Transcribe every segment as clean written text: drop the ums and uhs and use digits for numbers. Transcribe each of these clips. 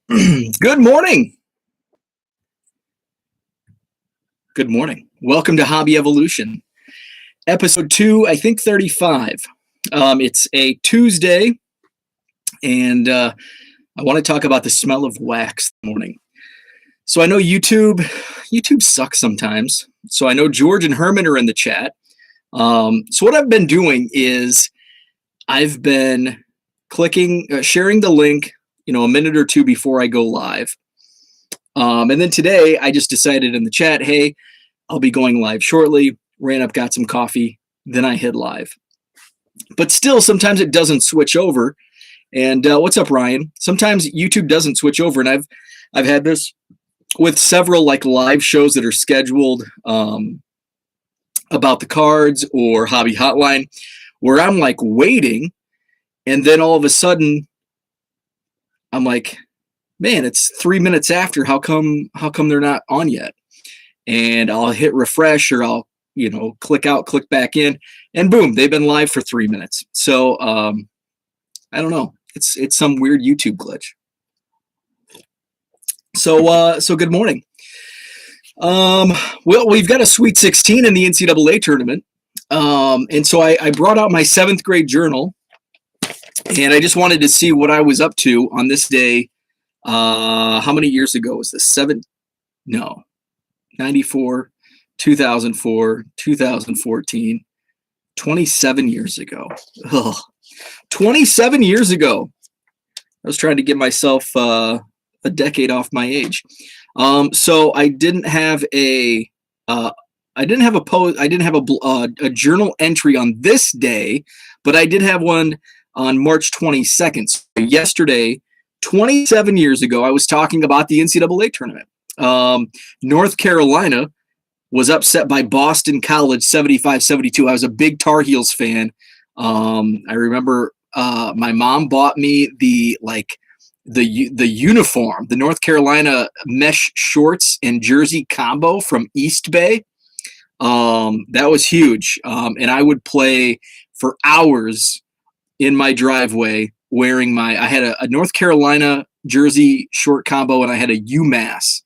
Good morning. Good morning. Welcome to Hobby Evolution, episode 2, I think 35. It's a Tuesday, and I want to talk about the smell of wax this morning. So I know YouTube sucks sometimes. So I know George and Herman are in the chat. So what I've been doing is I've been sharing the link, a minute or two before I go live. And then today I just decided in the chat, hey, I'll be going live shortly. Ran up, got some coffee, then I hit live. But still, sometimes it doesn't switch over. And what's up, Ryan? Sometimes YouTube doesn't switch over, and I've had this with several live shows that are scheduled about the cards or Hobby Hotline, where I'm waiting, and then all of a sudden I'm like, man, it's 3 minutes after. How come they're not on yet? And I'll hit refresh, or I'll click out, click back in, and boom, they've been live for 3 minutes. So I don't know. It's some weird YouTube glitch. So good morning. Well, we've got a Sweet 16 in the NCAA tournament, and so I brought out my 7th grade journal, and I just wanted to see what I was up to on this day. How many years ago was this? 94, 2004, 2014, 27 years ago. Ugh. 27 years ago. I was trying to give myself a decade off my age. So I didn't have a journal entry on this day, but I did have one on March 22nd. So yesterday, 27 years ago, I was talking about the NCAA tournament. North Carolina was upset by Boston College 75-72. I was a big Tar Heels fan. I remember my mom bought me the uniform, the North Carolina mesh shorts and jersey combo from East Bay. That was huge. And I would play for hours in my driveway wearing I had a North Carolina jersey short combo, and I had a UMass.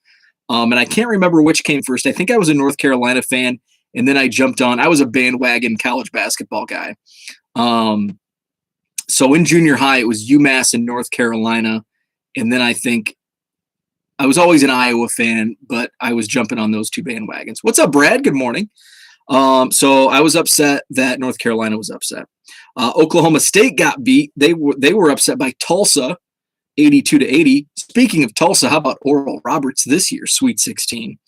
And I can't remember which came first. I think I was a North Carolina fan, and then I jumped on. I was a bandwagon college basketball guy. So in junior high, it was UMass and North Carolina. And then I think I was always an Iowa fan, but I was jumping on those two bandwagons. What's up, Brad? Good morning. So I was upset that North Carolina was upset. Oklahoma State got beat. They were upset by Tulsa, 82-80. Speaking of Tulsa, how about Oral Roberts this year, Sweet 16?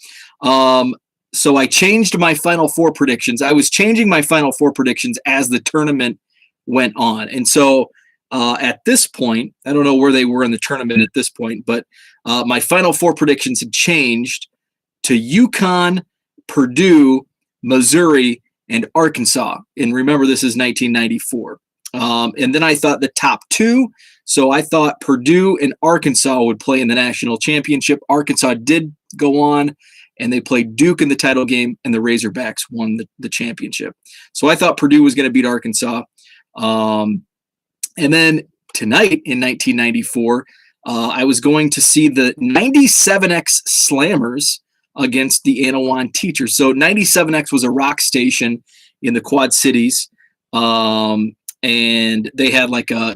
So I changed my Final Four predictions. I was changing my Final Four predictions as the tournament went on. And so at this point, I don't know where they were in the tournament at this point, but my Final Four predictions had changed to UConn, Purdue, Missouri, and Arkansas. And remember, this is 1994. And then I thought the top two. So I thought Purdue and Arkansas would play in the national championship. Arkansas did go on, and they played Duke in the title game, and the Razorbacks won the championship. So I thought Purdue was going to beat Arkansas. And then tonight in 1994, I was going to see the 97X Slammers against the Anawan Teachers. So 97X was a rock station in the Quad Cities. And they had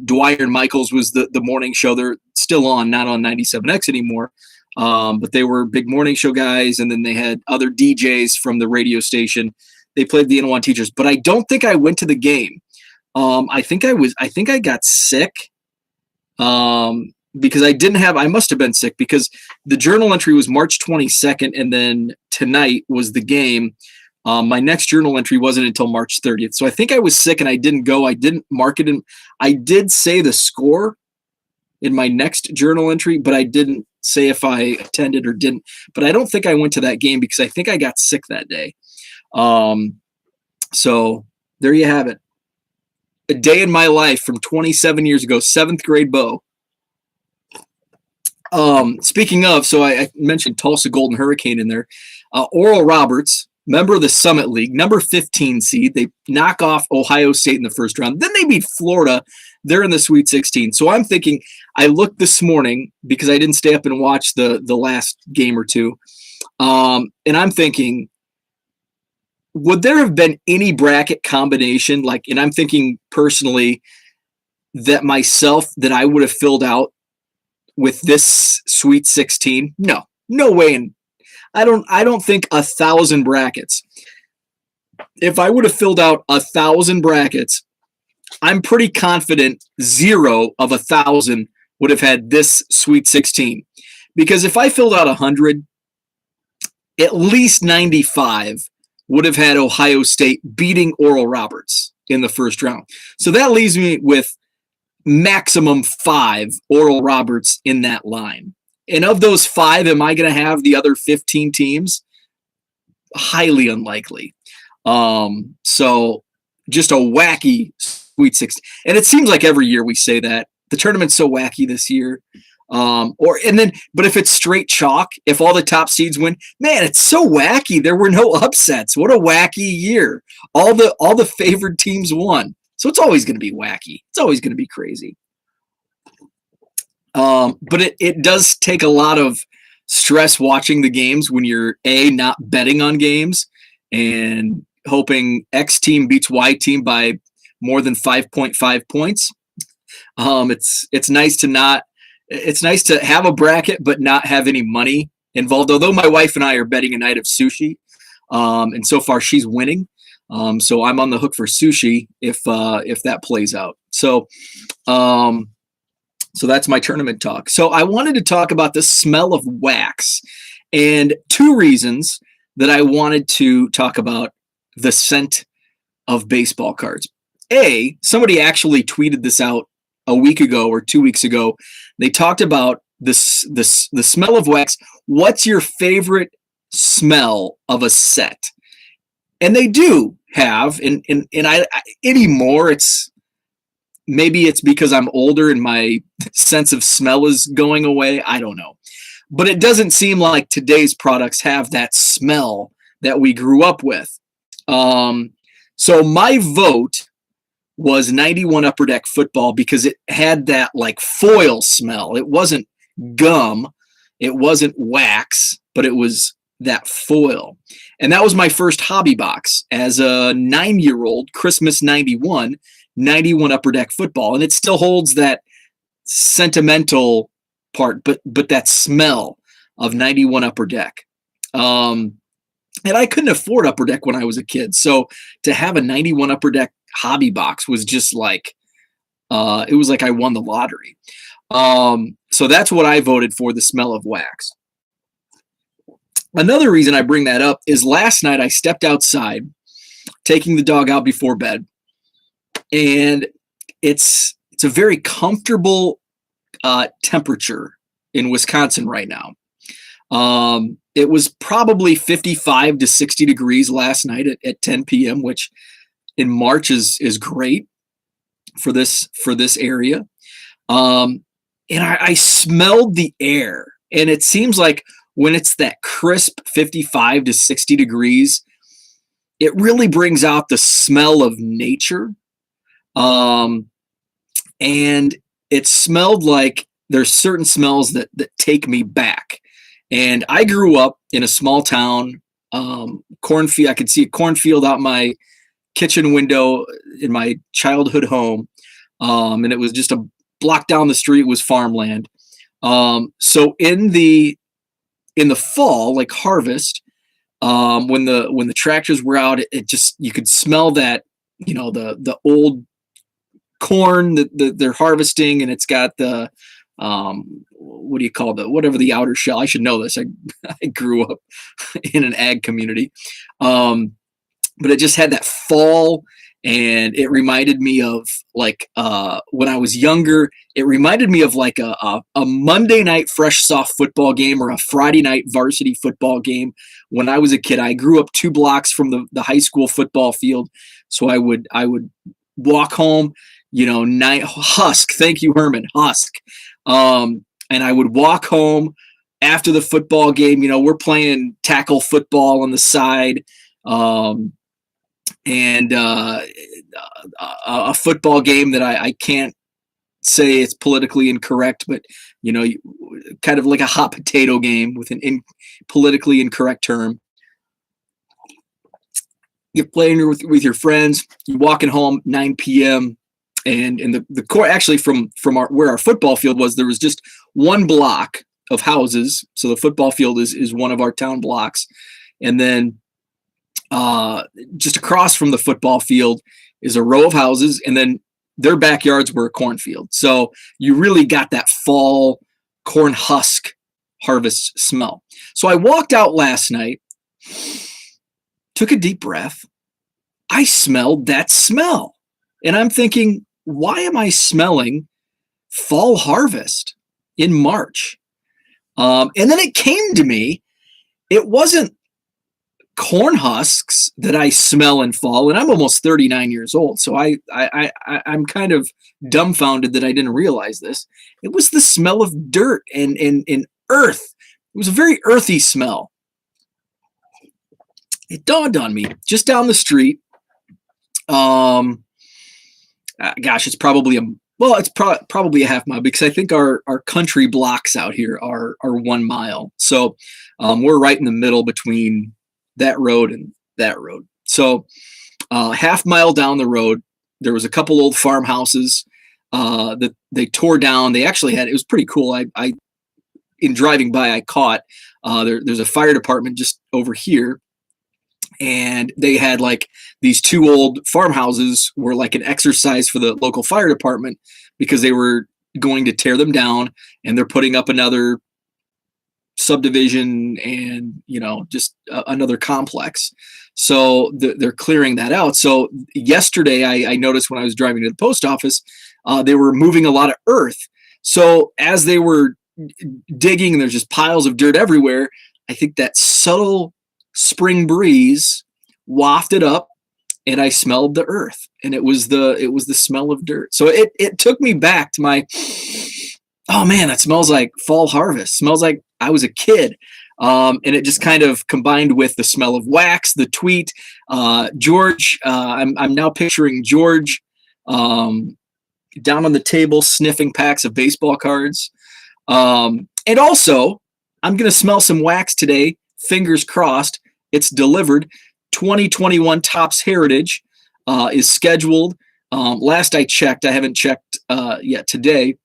Dwyer and Michaels was the morning show. They're still on, not on 97X anymore. But they were big morning show guys. And then they had other DJs from the radio station. They played the Anawan Teachers, but I don't think I went to the game. I think I got sick. Because I must have been sick, because the journal entry was March 22nd. And then tonight was the game. My next journal entry wasn't until March 30th. So I think I was sick and I didn't go. I didn't mark it in. I did say the score in my next journal entry, but I didn't say if I attended or didn't. But I don't think I went to that game because I think I got sick that day. So there you have it. A day in my life from 27 years ago, 7th grade Bo. Speaking of, so I mentioned Tulsa Golden Hurricane in there. Oral Roberts, member of the Summit League, number 15 seed. They knock off Ohio State in the first round. Then they beat Florida. They're in the Sweet 16. So I'm thinking, I looked this morning because I didn't stay up and watch the last game or two. And I'm thinking, would there have been any bracket combination? And I'm thinking personally that I would have filled out with this Sweet 16. No way. And I don't think 1,000 brackets. If I would have filled out 1,000 brackets, I'm pretty confident 0 of 1,000 would have had this Sweet 16. Because if I filled out 100, at least 95 would have had Ohio State beating Oral Roberts in the first round. So that leaves me with maximum 5 Oral Roberts in that line. And of those 5, am I going to have the other 15 teams? Highly unlikely. So just a wacky Sweet 16. And it seems like every year we say that. The tournament's so wacky this year. But if it's straight chalk, if all the top seeds win, man, it's so wacky. There were no upsets. What a wacky year. All the favored teams won. So it's always going to be wacky. It's always going to be crazy. But it does take a lot of stress watching the games when you're not betting on games and hoping X team beats Y team by more than 5.5 points. It's nice to have a bracket but not have any money involved. Although my wife and I are betting a night of sushi, and so far she's winning. So I'm on the hook for sushi if that plays out. So that's my tournament talk. So I wanted to talk about the smell of wax, and 2 reasons that I wanted to talk about the scent of baseball cards. Somebody actually tweeted this out a week ago or 2 weeks ago. They talked about the smell of wax. What's your favorite smell of a set? And they do have, and I anymore, maybe it's because I'm older and my sense of smell is going away. I don't know. But it doesn't seem like today's products have that smell that we grew up with. So my vote was 91 Upper Deck Football because it had that like foil smell. It wasn't gum. It wasn't wax, but it was that foil. And that was my first hobby box as a 9-year-old, Christmas 91 Upper Deck Football. And it still holds that sentimental part, but that smell of 91 Upper Deck. And I couldn't afford Upper Deck when I was a kid. So to have a 91 Upper Deck hobby box was just like, it was like I won the lottery. So that's what I voted for, the smell of wax. Another reason I bring that up is last night I stepped outside, taking the dog out before bed, and it's a very comfortable temperature in Wisconsin right now. It was probably 55 to 60 degrees last night at 10 p.m., which in March is great for this area. And I smelled the air, and it seems like when it's that crisp 55 to 60 degrees, it really brings out the smell of nature. And it smelled like there's certain smells that take me back. And I grew up in a small town, cornfield. I could see a cornfield out my kitchen window in my childhood home. And it was just a block down the street was farmland. So in the fall, like harvest, when the tractors were out, it just, you could smell that, the old corn that they're harvesting, and it's got the, what do you call whatever the outer shell. I should know this. I grew up in an ag community. But it just had that fall, and it reminded me of like, when I was younger, it reminded me of like a Monday night fresh soft football game or a Friday night varsity football game. When I was a kid, I grew up 2 blocks from the high school football field. So I would walk home, Husk. Thank you, Herman. Husk. And I would walk home after the football game. We're playing tackle football on the side. And a football game that I can't say it's politically incorrect, but kind of like a hot potato game with an politically incorrect term. You're playing with your friends. You're walking home 9 p.m. and the court actually from where our football field was, there was just one block of houses. So the football field is one of our town blocks, and then just across from the football field is a row of houses, and then their backyards were a cornfield. So you really got that fall corn husk harvest smell. So I walked out last night, took a deep breath. I smelled that smell. And I'm thinking, why am I smelling fall harvest in March? And then it came to me, it wasn't corn husks that I smell in fall, and I'm almost 39 years old, so I'm kind of dumbfounded that I didn't realize this. It was the smell of dirt and earth. It was a very earthy smell. It dawned on me just down the street. Gosh, it's probably probably a half mile, because I think our country blocks out here are 1 mile. So we're right in the middle between that road and that road. So half mile down the road, there was a couple old farmhouses that they tore down. They actually it was pretty cool. I in driving by, I caught there's a fire department just over here, and they had like these two old farmhouses were like an exercise for the local fire department, because they were going to tear them down, and they're putting up another subdivision and just another complex. So they're clearing that out. So yesterday I noticed when I was driving to the post office, they were moving a lot of earth. So as they were digging, and there's just piles of dirt everywhere, I think that subtle spring breeze wafted up, and I smelled the earth, and it was the smell of dirt. So it took me back to my, oh man, that smells like fall harvest. Smells like I was a kid. And it just kind of combined with the smell of wax, the tweet. George, I'm now picturing George down on the table sniffing packs of baseball cards. And also, I'm going to smell some wax today. Fingers crossed. It's delivered. 2021 Topps Heritage is scheduled. Last I checked, I haven't checked yet today.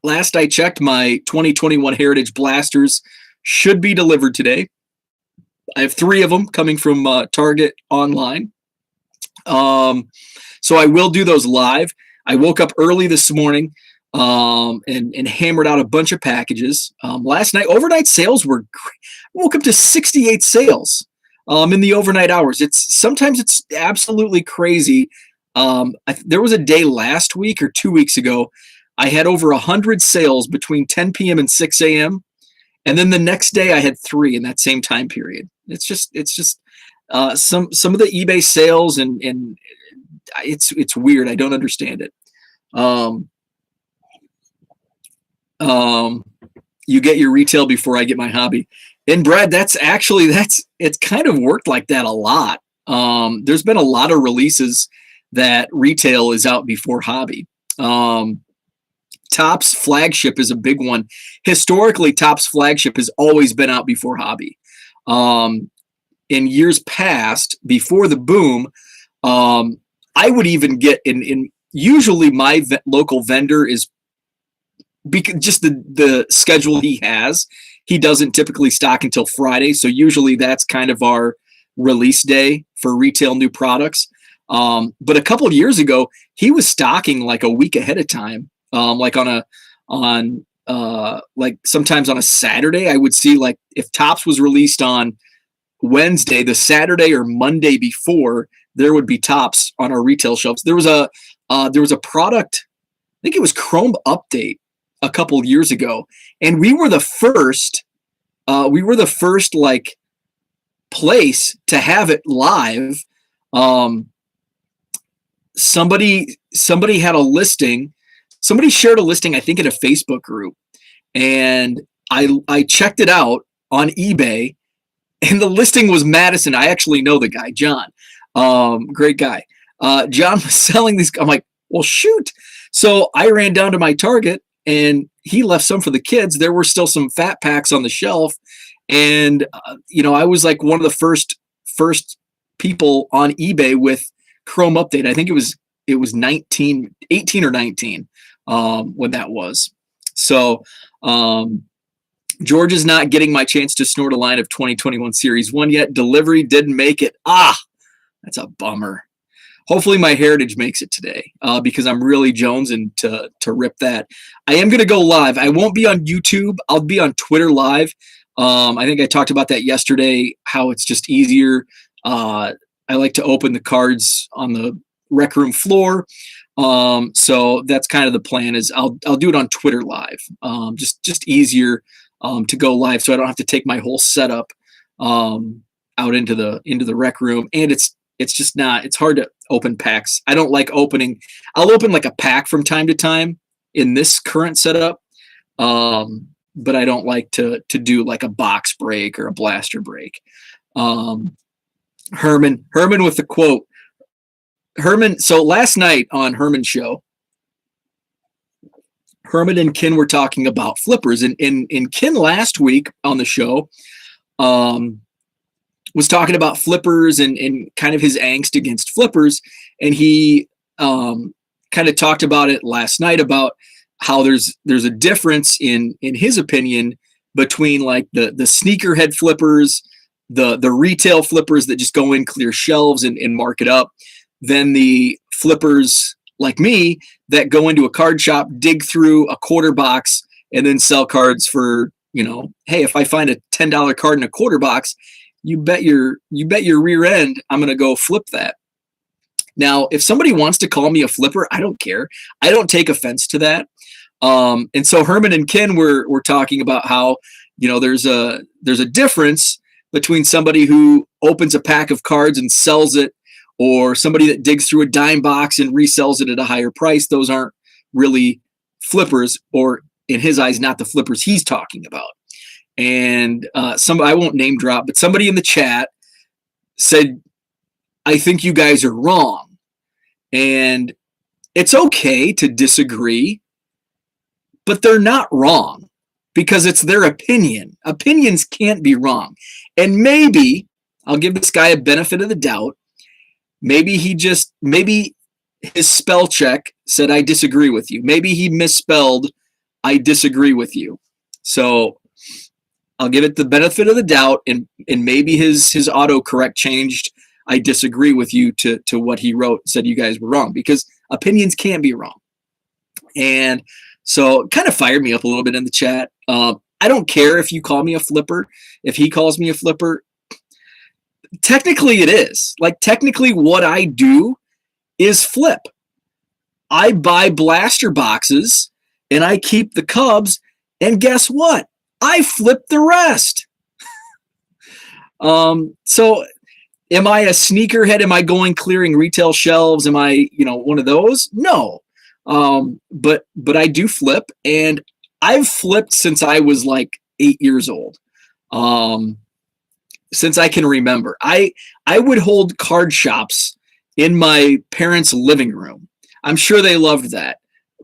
Last I checked, my 2021 Heritage Blasters should be delivered today. I have 3 of them coming from Target online. So I will do those live. I woke up early this morning and hammered out a bunch of packages. Last night, overnight sales were great. I woke up to 68 sales in the overnight hours. Sometimes it's absolutely crazy. There was a day last week or 2 weeks ago, I had over 100 sales between 10 p.m. and 6 a.m. And then the next day I had 3 in that same time period. It's just some of the eBay sales, and it's weird. I don't understand it. You get your retail before I get my hobby. And Brad, it's kind of worked like that a lot. There's been a lot of releases that retail is out before hobby. Topps flagship is a big one. Historically, Topps flagship has always been out before hobby. In years past, before the boom, I would even get in. Usually, my local vendor is, because just the schedule he has. He doesn't typically stock until Friday, so usually that's kind of our release day for retail new products. But a couple of years ago, he was stocking like a week ahead of time. Like like sometimes on a Saturday, I would see, like, if Topps was released on Wednesday, the Saturday or Monday before, there would be Topps on our retail shelves. There was a product, I think it was Chrome Update, a couple of years ago, and we were the first like place to have it live. Somebody had a listing. Somebody shared a listing, I think, in a Facebook group, and I checked it out on eBay, and the listing was Madison. I actually know the guy, John. Great guy. John was selling these. I'm like, well, shoot. So I ran down to my Target, and he left some for the kids. There were still some fat packs on the shelf, and I was like one of the first people on eBay with Chrome Update. I think it was 18 or 19 when that was. So George is not getting my chance to snort a line of 2021 Series 1 yet. Delivery didn't make it. That's a bummer. Hopefully my Heritage makes it today because I'm really jonesing to rip that. I am going to go live. I won't be on YouTube. I'll be on Twitter live. I think I talked about that yesterday, how it's just easier. I like to open the cards on the Rec Room floor. So that's kind of the plan is I'll do it on Twitter live. Just easier to go live so I don't have to take my whole setup out into the Rec Room. And it's just not, it's hard to open packs. I don't like opening. I'll open like a pack from time to time in this current setup. But I don't like to do like a box break or a blaster break. Herman with the quote. Herman, so last night on Herman's show, Herman and Ken were talking about flippers. And Ken last week on the show was talking about flippers and kind of his angst against flippers. And he kind of talked about it last night about how there's a difference in his opinion between like the sneakerhead flippers, the retail flippers that just go in, clear shelves and mark it up, than the flippers like me that go into a card shop, dig through a quarter box, and then sell cards for, hey, if I find a $10 card in a quarter box, you bet your rear end I'm going to go flip that. Now, if somebody wants to call me a flipper, I don't care. I don't take offense to that. And so Herman and Ken were talking about how, there's a difference between somebody who opens a pack of cards and sells it, or somebody that digs through a dime box and resells it at a higher price. Those aren't really flippers, or in his eyes, not the flippers he's talking about. And I won't name drop, but somebody in the chat said, I think you guys are wrong. And it's okay to disagree, but they're not wrong because it's their opinion. Opinions can't be wrong. And maybe I'll give this guy a benefit of the doubt. Maybe his spell check said, I disagree with you. Maybe he misspelled, I disagree with you. So I'll give it the benefit of the doubt. And maybe his autocorrect changed, I disagree with you to what he wrote, said you guys were wrong, because opinions can't be wrong. And so it kind of fired me up a little bit in the chat. I don't care if you call me a flipper, if he calls me a flipper. Technically it is. Like technically what I do is flip. I buy blaster boxes and I keep the Cubs, and guess what? I flip the rest. So am I a sneakerhead? Am I going clearing retail shelves? Am I, one of those? No. But I do flip, and I've flipped since I was like 8 years old. Since I can remember, I would hold card shops in my parents' living room. I'm sure they loved that.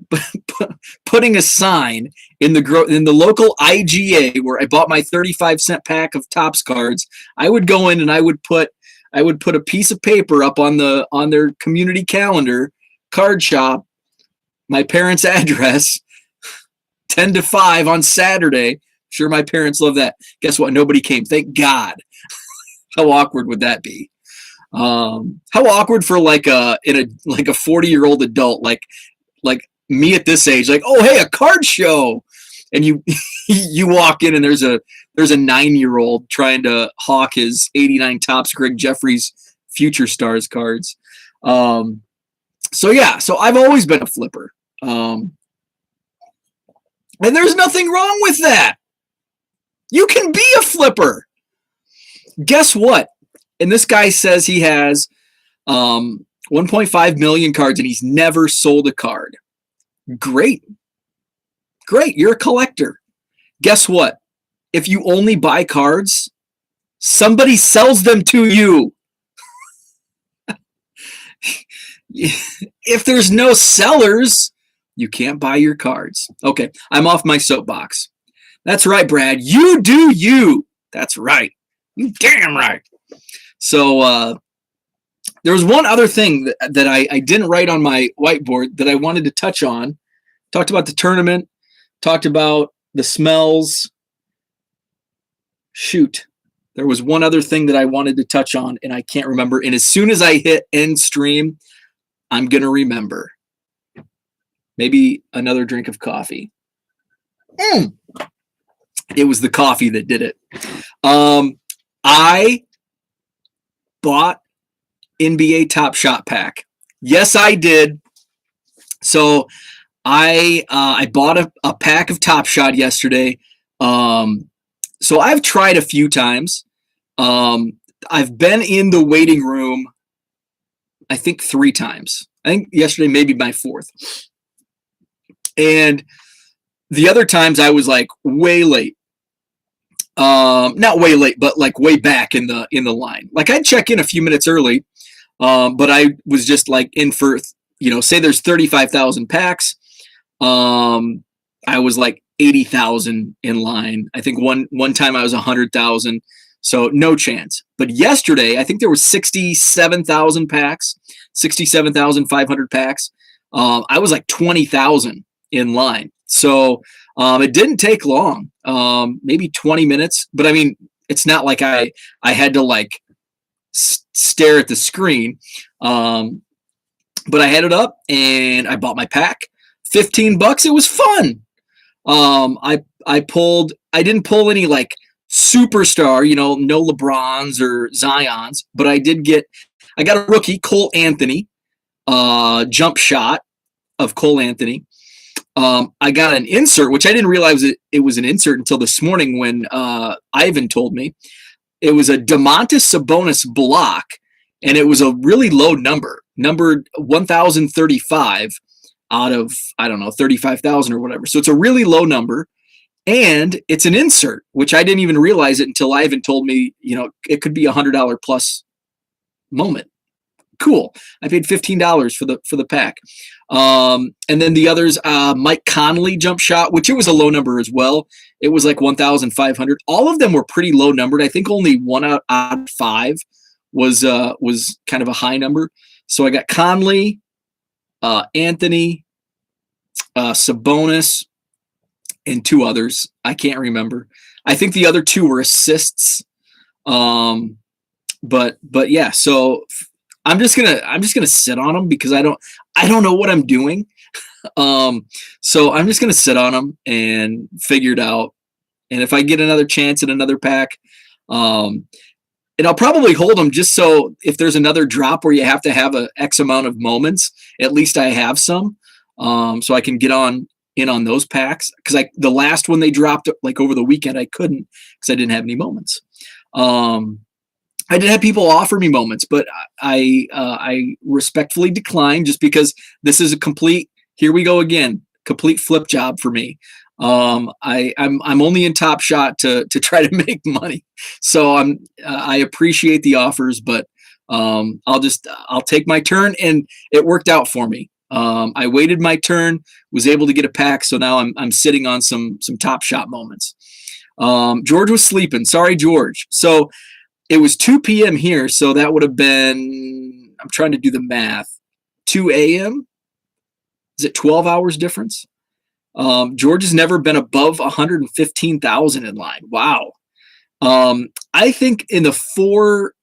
But putting a sign in the local IGA where I bought my 35-cent pack of Topps cards, I would go in and I would put a piece of paper up on their community calendar, card shop, my parents' address, 10 to 5 on Saturday. Sure, my parents love that. Guess what? Nobody came. Thank God. How awkward would that be? How awkward for like a 40-year-old adult like me at this age, like, oh, hey, a card show. And you walk in and there's a 9-year-old trying to hawk his 89 Topps Greg Jeffries Future Stars cards. So I've always been a flipper. And there's nothing wrong with that. You can be a flipper. Guess what? And this guy says he has 1.5 million cards and he's never sold a card. Great. You're a collector. Guess what? If you only buy cards, Somebody sells them to you. If there's no sellers, you can't buy your cards. Okay, I'm off my soapbox. That's right, Brad. You do you. That's right. You damn right. So there was one other thing that I didn't write on my whiteboard that I wanted to touch on. Talked about the tournament. Talked about the smells. Shoot. There was one other thing that I wanted to touch on, and I can't remember. And as soon as I hit end stream, I'm going to remember. Maybe another drink of coffee. It was the coffee that did it. I bought NBA Top Shot pack. Yes, I did. So I bought a pack of Top Shot yesterday. So I've tried a few times. I've been in the waiting room, I think 3 times. I think yesterday maybe my 4th. And the other times I was like way late. Not way late, but like way back in the line. Like I'd check in a few minutes early, but I was just like in for, say there's 35,000 packs. I was like 80,000 in line. I think one time I was 100,000. So no chance. But yesterday, I think there was 67,000 packs, 67,500 packs. I was like 20,000 in line. So it didn't take long, maybe 20 minutes. But I mean, it's not like I had to like stare at the screen. But I had it up and I bought my pack. $15. It was fun. I didn't pull any like superstar, no LeBrons or Zions, but I got a rookie, Cole Anthony, jump shot of Cole Anthony. I got an insert, which I didn't realize it was an insert until this morning when Ivan told me. It was a Domantas Sabonis block, and it was a really low number, numbered 1,035 out of, I don't know, 35,000 or whatever. So it's a really low number, and it's an insert, which I didn't even realize it until Ivan told me, it could be $100 plus moment. Cool. I paid $15 for the pack. And then the others, Mike Conley jump shot, which it was a low number as well. It was like 1,500. All of them were pretty low numbered. I think only 1 out of 5 was kind of a high number. So I got Conley, Anthony, Sabonis, and 2 others. I can't remember. I think the other 2 were assists. But yeah, so I'm just gonna sit on them because I don't know what I'm doing. So I'm just gonna sit on them and figure it out. And if I get another chance at another pack, and I'll probably hold them just so if there's another drop where you have to have a X amount of moments, at least I have some, so I can get in on those packs. Because the last one they dropped like over the weekend, I couldn't because I didn't have any moments. I did have people offer me moments, but I respectfully declined just because this is a complete, here we go again, complete flip job for me. I'm only in Top Shot to try to make money. So I appreciate the offers, but I'll take my turn, and it worked out for me. I waited my turn, was able to get a pack, so now I'm sitting on some Top Shot moments. George was sleeping. Sorry, George. So it was 2 p.m. here, so that would have been, I'm trying to do the math, 2 a.m.? Is it 12 hours difference? George has never been above 115,000 in line. Wow. I think in the 4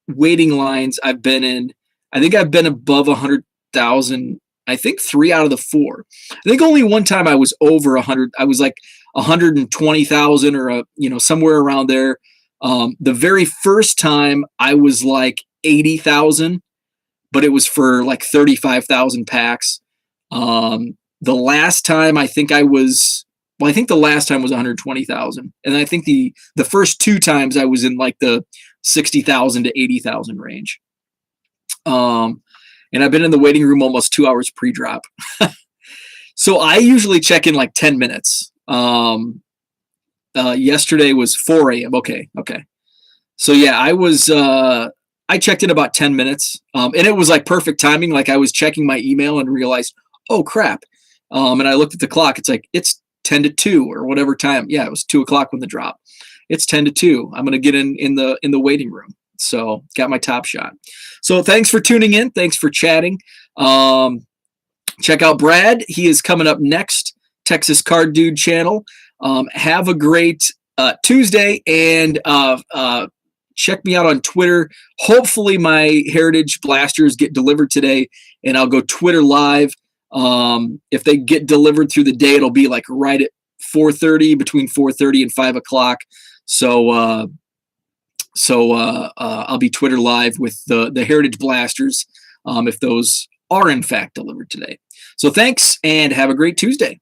waiting lines I've been in, I think I've been above 100,000. I think 3 out of the 4. I think only one time I was over 100. I was like 120,000 or somewhere around there. The very first time I was like 80,000, but it was for like 35,000 packs. The last time I think the last time was 120,000. And I think the first 2 times I was in like the 60,000 to 80,000 range. And I've been in the waiting room almost 2 hours pre-drop. So I usually check in like 10 minutes. Yesterday was 4 a.m. Okay. So yeah, I checked in about 10 minutes. And it was like perfect timing. Like I was checking my email and realized, oh crap. And I looked at the clock. It's like, it's 10 to 2 or whatever time. Yeah, it was 2 o'clock when the drop. It's 10 to 2. I'm going to get in the waiting room. So got my top shot. So thanks for tuning in. Thanks for chatting. Check out Brad. He is coming up next. Texas Card Dude channel. Have a great Tuesday, and check me out on Twitter. Hopefully my Heritage Blasters get delivered today, and I'll go Twitter live. If they get delivered through the day, it'll be like right at 4:30, between 4:30 and 5 o'clock. So I'll be Twitter live with the Heritage Blasters if those are in fact delivered today. So thanks, and have a great Tuesday.